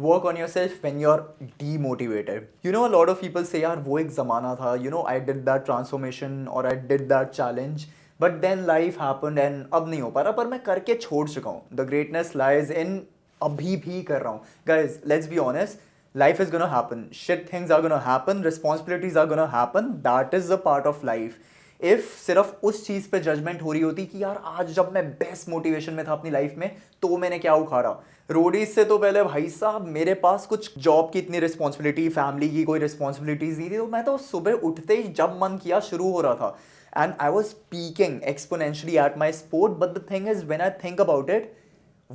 work on yourself when you're demotivated. You know, a lot of people say, यार वो एक ज़माना था, you know, I did that transformation or I did that challenge, but then life happened and अब नहीं हो पा रहा, पर मैं करके छोड़ चुका हूँ. The greatness lies in अभी भी कर रहा हूँ. Guys, let's be honest, life is gonna happen. Shit things are gonna happen. Responsibilities are gonna happen. That is a part of life. If सिर्फ उस चीज पे जजमेंट हो रही होती कि यार आज जब मैं बेस्ट मोटिवेशन में था अपनी लाइफ में तो मैंने क्या उखाड़ा, रोडीज से तो पहले भाई साहब मेरे पास कुछ जॉब की इतनी रिस्पॉन्सिबिलिटी, फैमिली की कोई रिस्पॉन्सिबिलिटीज नहीं थी, तो मैं तो सुबह उठते ही जब मन किया शुरू हो रहा था. And I was peaking exponentially at my sport. But the thing is, when I think about it,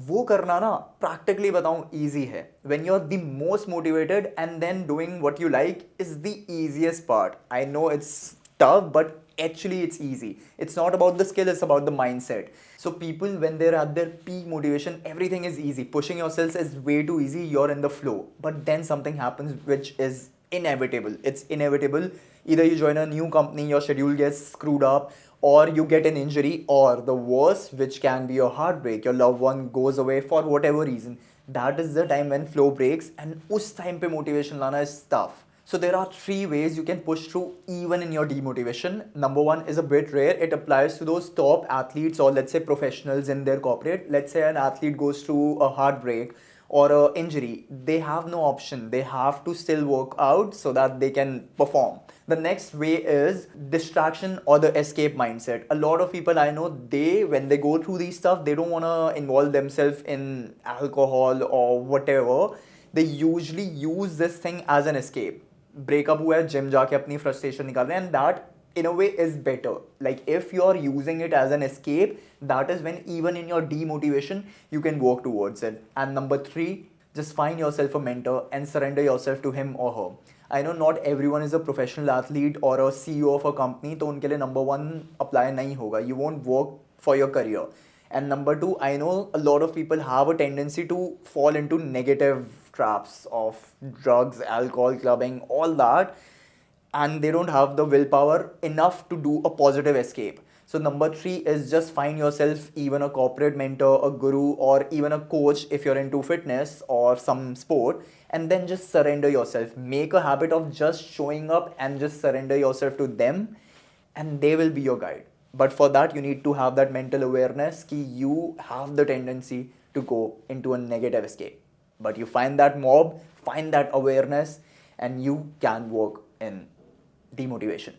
वो करना ना प्रैक्टिकली बताऊं ईजी है. When you are the most motivated and then doing what you like is the easiest part. I know it's tough, but actually it's easy. It's not about the skill, it's about the mindset. So people, when they're at their peak motivation, everything is easy. Pushing yourselves is way too easy. You're in the flow. But then something happens which is inevitable. It's inevitable. Either you join a new company, your schedule gets screwed up, or you get an injury, or the worst, which can be a heartbreak, your loved one goes away for whatever reason. That is the time when flow breaks, and us time pe motivation lana is tough. So there are three ways you can push through even in your demotivation. Number one is a bit rare. It applies to those top athletes or let's say professionals in their corporate. Let's say an athlete goes through a heartbreak or an injury. They have no option. They have to still work out so that they can perform. The next way is distraction or the escape mindset. A lot of people I know, when they go through these stuff, they don't want to involve themselves in alcohol or whatever. They usually use this thing as an escape. Breakup हुआ है, gym जाके अपनी frustration निकाल रहे हैं, and that in a way is better. Like if you are using it as an escape, that is when even in your demotivation you can work towards it. And number three, just find yourself a mentor and surrender yourself to him or her. I know not everyone is a professional athlete or a CEO of a company, तो उनके लिए number one apply नहीं होगा. You won't work for your career. And number two, I know a lot of people have a tendency to fall into negative traps of drugs, alcohol, clubbing, all that, and they don't have the willpower enough to do a positive escape. So number three is just find yourself even a corporate mentor, a guru, or even a coach if you're into fitness or some sport, and then just surrender yourself. Make a habit of just showing up and just surrender yourself to them, and they will be your guide. But for that, you need to have that mental awareness that you have the tendency to go into a negative escape. But you find that mob, find that awareness, and you can work in demotivation.